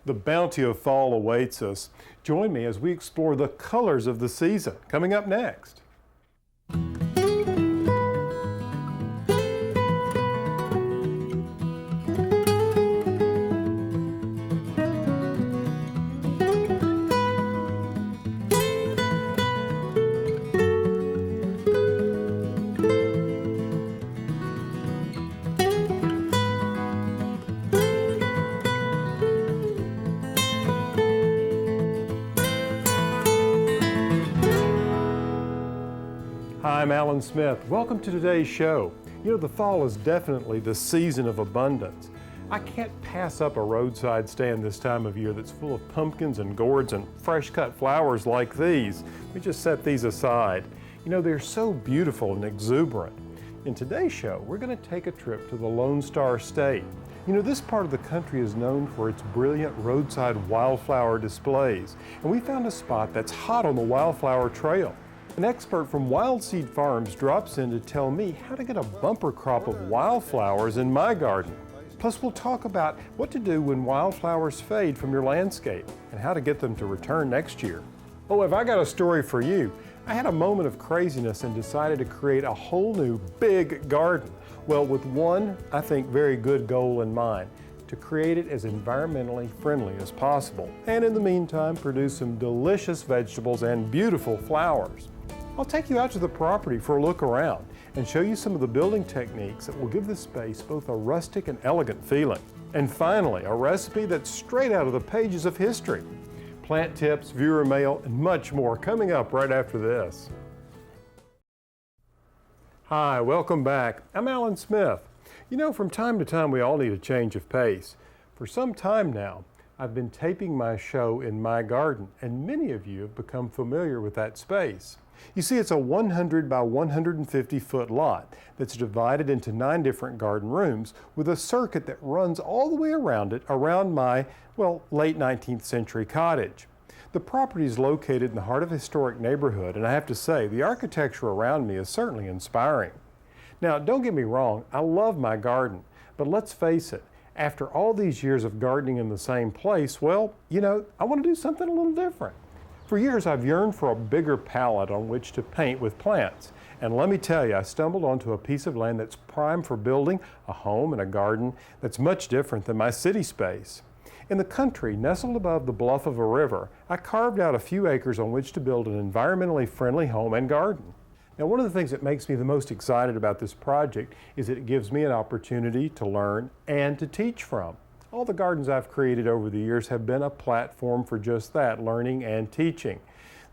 The bounty of fall awaits us. Join me as we explore the colors of the season. Coming up next. I'm Alan Smith. Welcome to today's show. You know, the fall is definitely the season of abundance. I can't pass up a roadside stand this time of year that's full of pumpkins and gourds and fresh cut flowers like these. Let me just set these aside. You know, they're so beautiful and exuberant. In today's show, we're going to take a trip to the Lone Star State. You know, this part of the country is known for its brilliant roadside wildflower displays, and we found a spot that's hot on the Wildflower Trail. An expert from Wild Seed Farms drops in to tell me how to get a bumper crop of wildflowers in my garden. Plus, we'll talk about what to do when wildflowers fade from your landscape and how to get them to return next year. Oh, have I got a story for you. I had a moment of craziness and decided to create a whole new big garden. Well, with one, I think, very good goal in mind, to create it as environmentally friendly as possible. And in the meantime, produce some delicious vegetables and beautiful flowers. I'll take you out to the property for a look around and show you some of the building techniques that will give this space both a rustic and elegant feeling. And finally, a recipe that's straight out of the pages of history. Plant tips, viewer mail, and much more coming up right after this. Hi, welcome back. I'm Alan Smith. You know, from time to time we all need a change of pace. For some time now, I've been taping my show in my garden, and many of you have become familiar with that space. You see, it's a 100 by 150 foot lot that's divided into 9 different garden rooms with a circuit that runs all the way around it, around my, well, late 19th century cottage. The property is located in the heart of a historic neighborhood, and I have to say, the architecture around me is certainly inspiring. Now, don't get me wrong, I love my garden, but let's face it, after all these years of gardening in the same place, well, you know, I want to do something a little different. For years, I've yearned for a bigger palette on which to paint with plants. And let me tell you, I stumbled onto a piece of land that's prime for building a home and a garden that's much different than my city space. In the country, nestled above the bluff of a river, I carved out a few acres on which to build an environmentally friendly home and garden. Now, one of the things that makes me the most excited about this project is that it gives me an opportunity to learn and to teach from. All the gardens I've created over the years have been a platform for just that, learning and teaching.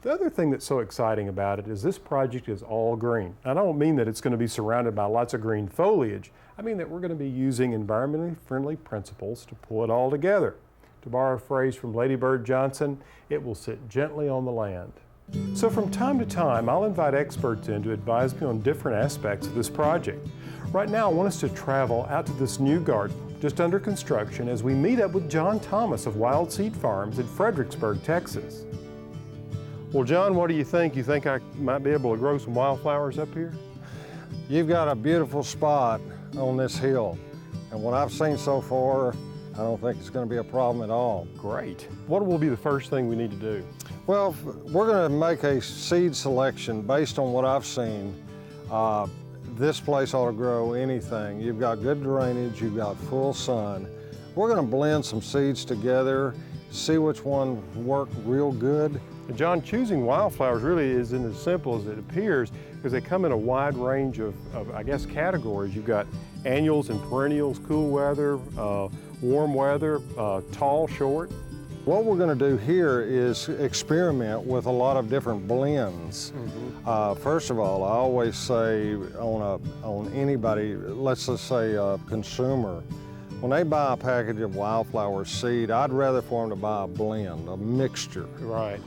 The other thing that's so exciting about it is this project is all green. I don't mean that it's going to be surrounded by lots of green foliage. I mean that we're going to be using environmentally friendly principles to pull it all together. To borrow a phrase from Lady Bird Johnson, it will sit gently on the land. So from time to time, I'll invite experts in to advise me on different aspects of this project. Right now, I want us to travel out to this new garden, just under construction, as we meet up with John Thomas of Wild Seed Farms in Fredericksburg, Texas. Well, John, what do you think? You think I might be able to grow some wildflowers up here? You've got a beautiful spot on this hill, and what I've seen so far, I don't think it's going to be a problem at all. Great. What will be the first thing we need to do? Well, we're going to make a seed selection based on what I've seen. This place ought to grow anything. You've got good drainage, you've got full sun. We're going to blend some seeds together, see which one work real good. And John, choosing wildflowers really isn't as simple as it appears because they come in a wide range of I guess, categories. You've got annuals and perennials, cool weather, warm weather, tall, short. What we're going to do here is experiment with a lot of different blends. First of all, I always say on anybody, let's just say a consumer, when they buy a package of wildflower seed, I'd rather for them to buy a blend, a mixture. Right.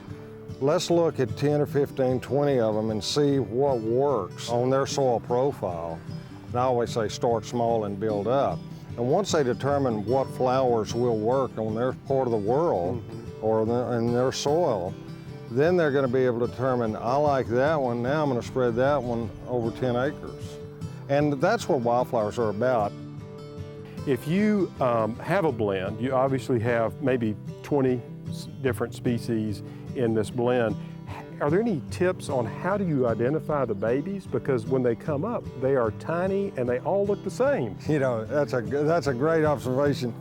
Let's look at 10 or 15, 20 of them and see what works on their soil profile. And I always say start small and build up. And once they determine what flowers will work on their part of the world or in their soil, then they're going to be able to determine, I like that one, now I'm going to spread that one over 10 acres. And that's what wildflowers are about. If you have a blend, you obviously have maybe 20 different species in this blend. Are there any tips on how do you identify the babies? Because when they come up, they are tiny and they all look the same. You know, that's a great observation.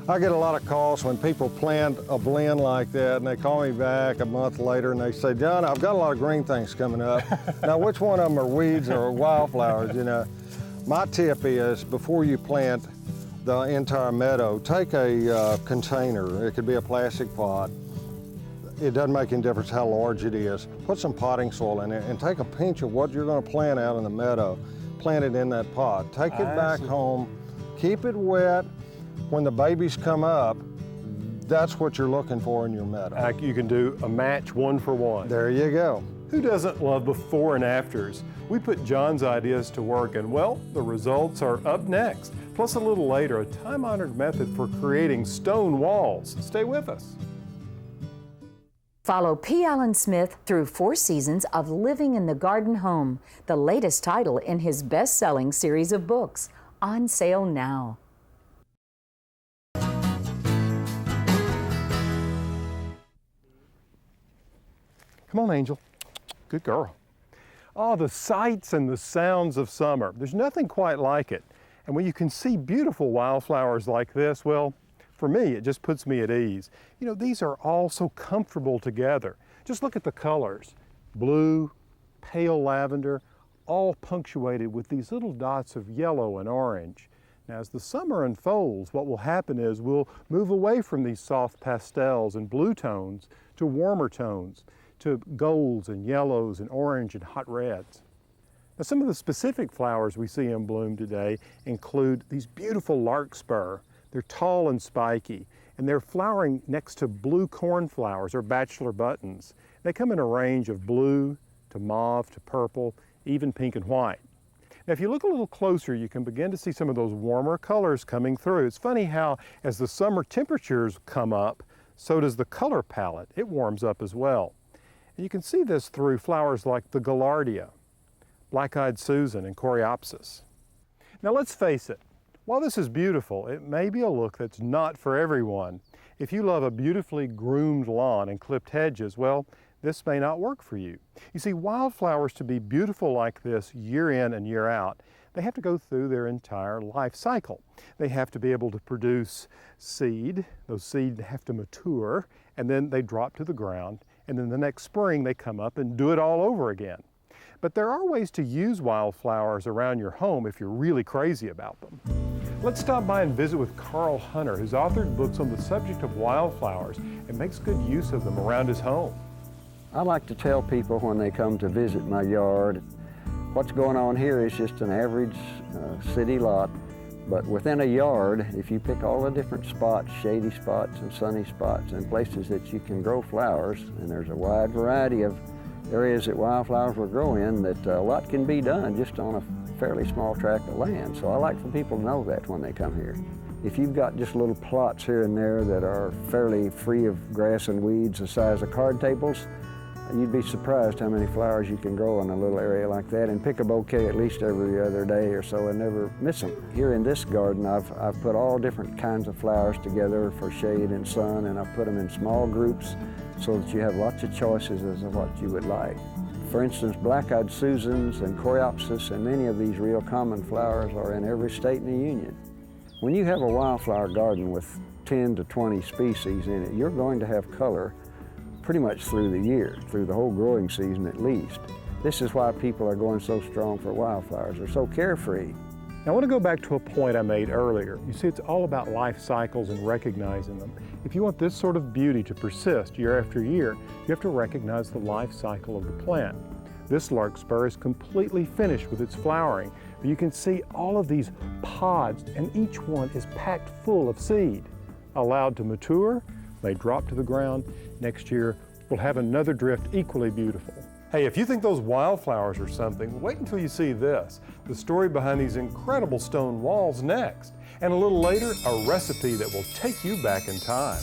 I get a lot of calls when people plant a blend like that and they call me back a month later and they say, John, I've got a lot of green things coming up. Now, which one of them are weeds or wildflowers, you know? My tip is before you plant the entire meadow, take a container. It could be a plastic pot. It doesn't make any difference how large it is. Put some potting soil in it and take a pinch of what you're going to plant out in the meadow. Plant it in that pot. Take it back home. Keep it wet. When the babies come up, that's what you're looking for in your meadow. You can do a match 1 for 1. There you go. Who doesn't love before and afters? We put John's ideas to work and, well, the results are up next. Plus a little later, a time-honored method for creating stone walls. Stay with us. Follow P. Allen Smith through 4 seasons of Living in the Garden Home, the latest title in his best-selling series of books, on sale now. Come on, Angel. Good girl. Oh, the sights and the sounds of summer. There's nothing quite like it. And when you can see beautiful wildflowers like this, well, for me, it just puts me at ease. You know, these are all so comfortable together. Just look at the colors. Blue, pale lavender, all punctuated with these little dots of yellow and orange. Now, as the summer unfolds, what will happen is we'll move away from these soft pastels and blue tones to warmer tones, to golds and yellows and orange and hot reds. Now, some of the specific flowers we see in bloom today include these beautiful larkspur. They're tall and spiky, and they're flowering next to blue cornflowers or bachelor buttons. They come in a range of blue to mauve to purple, even pink and white. Now, if you look a little closer, you can begin to see some of those warmer colors coming through. It's funny how as the summer temperatures come up, so does the color palette. It warms up as well. And you can see this through flowers like the Gaillardia, Black-Eyed Susan, and Coreopsis. Now let's face it, while this is beautiful, it may be a look that's not for everyone. If you love a beautifully groomed lawn and clipped hedges, well, this may not work for you. You see, wildflowers to be beautiful like this year in and year out, they have to go through their entire life cycle. They have to be able to produce seed. Those seeds have to mature, and then they drop to the ground, and then the next spring they come up and do it all over again. But there are ways to use wildflowers around your home if you're really crazy about them. Let's stop by and visit with Carl Hunter, who's authored books on the subject of wildflowers and makes good use of them around his home. I like to tell people when they come to visit my yard, what's going on here is just an average city lot, but within a yard, if you pick all the different spots, shady spots and sunny spots and places that you can grow flowers, and there's a wide variety of areas that wildflowers will grow in, that a lot can be done just on a fairly small tract of land. So I like for people to know that when they come here. If you've got just little plots here and there that are fairly free of grass and weeds the size of card tables, you'd be surprised how many flowers you can grow in a little area like that, and pick a bouquet at least every other day or so and never miss them. Here in this garden, I've put all different kinds of flowers together for shade and sun, and I've put them in small groups so that you have lots of choices as to what you would like. For instance, Black-Eyed Susans and Coreopsis and many of these real common flowers are in every state in the Union. When you have a wildflower garden with 10 to 20 species in it, you're going to have color pretty much through the year, through the whole growing season at least. This is why people are going so strong for wildflowers. They're so carefree. Now, I want to go back to a point I made earlier. You see, it's all about life cycles and recognizing them. If you want this sort of beauty to persist year after year, you have to recognize the life cycle of the plant. This larkspur is completely finished with its flowering, but you can see all of these pods, and each one is packed full of seed. Allowed to mature, they drop to the ground. Next year, we'll have another drift equally beautiful. Hey, if you think those wildflowers are something, wait until you see this. The story behind these incredible stone walls next. And a little later, a recipe that will take you back in time.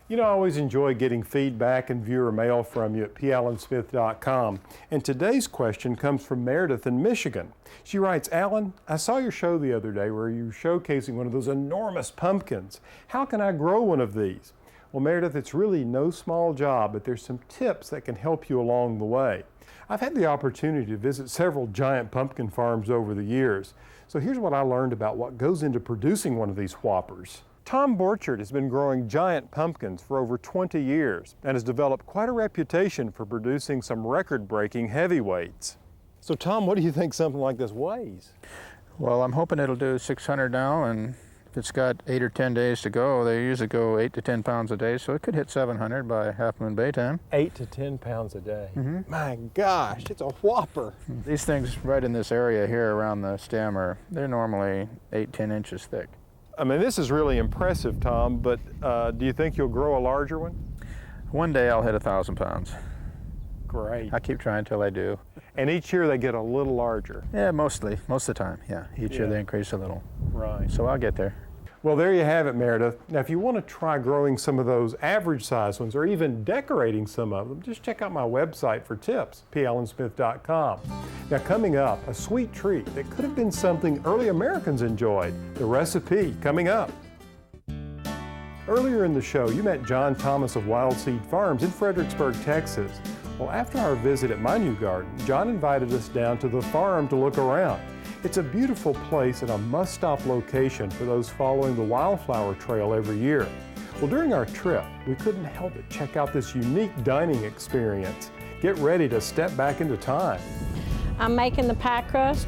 You know, I always enjoy getting feedback and viewer mail from you at PAllenSmith.com. And today's question comes from Meredith in Michigan. She writes, Alan, I saw your show the other day where you were showcasing one of those enormous pumpkins. How can I grow one of these? Well, Meredith, it's really no small job, but there's some tips that can help you along the way. I've had the opportunity to visit several giant pumpkin farms over the years. So here's what I learned about what goes into producing one of these whoppers. Tom Borchert has been growing giant pumpkins for over 20 years and has developed quite a reputation for producing some record-breaking heavyweights. So Tom, what do you think something like this weighs? Well, I'm hoping it'll do 600 now, and if it's got 8 or 10 days to go, they usually go 8 to 10 pounds a day, so it could hit 700 by Half Moon Bay time. 8 to 10 pounds a day. My gosh, it's a whopper. These things right in this area here around the stem they're normally 8-10 inches thick. I mean, this is really impressive, Tom, but do you think you'll grow a larger one? One day I'll hit 1,000 pounds. Great. I keep trying till I do. And each year they get a little larger. Yeah, most of the time, yeah. Each year they increase a little. Right. So I'll get there. Well, there you have it, Meredith. Now, if you want to try growing some of those average-sized ones or even decorating some of them, just check out my website for tips, PAllenSmith.com. Now, coming up, a sweet treat that could have been something early Americans enjoyed. The recipe coming up. Earlier in the show, you met John Thomas of Wild Seed Farms in Fredericksburg, Texas. Well, after our visit at my new garden, John invited us down to the farm to look around. It's a beautiful place and a must-stop location for those following the Wildflower Trail every year. Well, during our trip, we couldn't help but check out this unique dining experience. Get ready to step back into time. I'm making the pie crust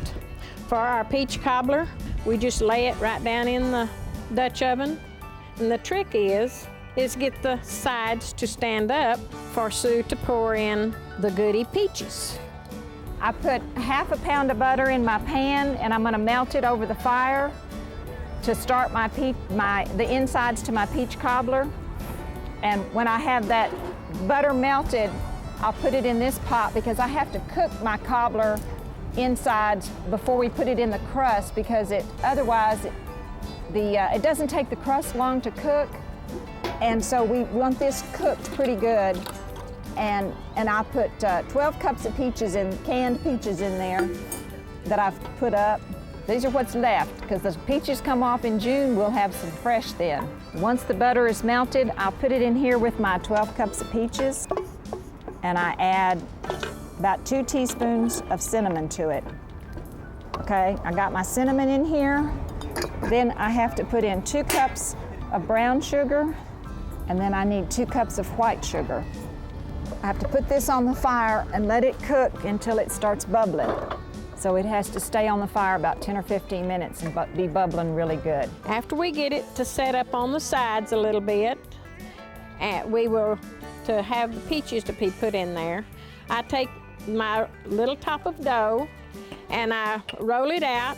for our peach cobbler. We just lay it right down in the Dutch oven. And the trick is get the sides to stand up for Sue to pour in the goody peaches. I put half a pound of butter in my pan and I'm gonna melt it over the fire to start the insides to my peach cobbler. And when I have that butter melted, I'll put it in this pot because I have to cook my cobbler insides before we put it in the crust because otherwise it doesn't take the crust long to cook. And so we want this cooked pretty good. And I put 12 cups of canned peaches in there that I've put up. These are what's left, because the peaches come off in June, we'll have some fresh then. Once the butter is melted, I'll put it in here with my 12 cups of peaches, and I add about 2 teaspoons of cinnamon to it. Okay, I got my cinnamon in here. Then I have to put in 2 cups of brown sugar, and then I need 2 cups of white sugar. I have to put this on the fire and let it cook until it starts bubbling. So it has to stay on the fire about 10 or 15 minutes and be bubbling really good. After we get it to set up on the sides a little bit, and we will to have the peaches to be put in there, I take my little top of dough and I roll it out,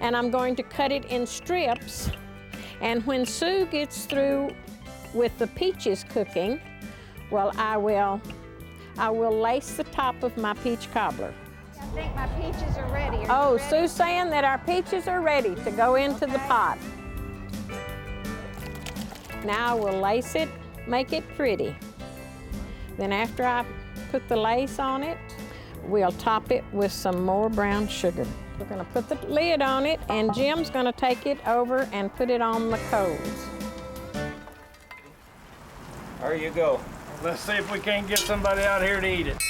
and I'm going to cut it in strips. And when Sue gets through with the peaches cooking, well, I will lace the top of my peach cobbler. I think my peaches are ready. Oh, Sue's saying that our peaches are ready to go into the pot. Now we'll lace it, make it pretty. Then after I put the lace on it, we'll top it with some more brown sugar. We're gonna put the lid on it, and Jim's gonna take it over and put it on the coals. There you go. Let's see if we can't get somebody out here to eat it. If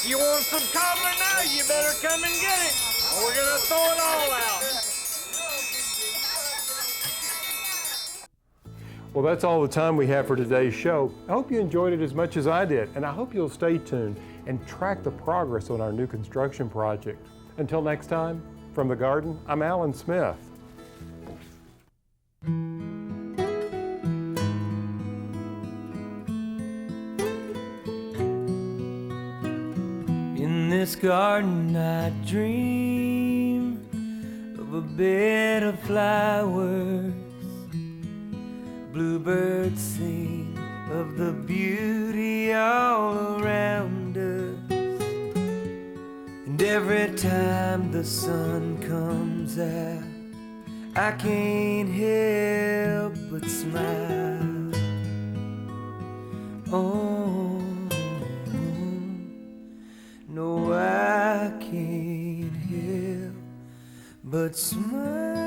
you want some cobbler now, you better come and get it. Or we're gonna throw it all out. Well, that's all the time we have for today's show. I hope you enjoyed it as much as I did, and I hope you'll stay tuned and track the progress on our new construction project. Until next time, from the garden, I'm Alan Smith. In this garden I dream of a bed of flowers. Bluebirds sing of the beauty all around us. And every time the sun comes out, I can't help but smile. on. No, I can't help but smile.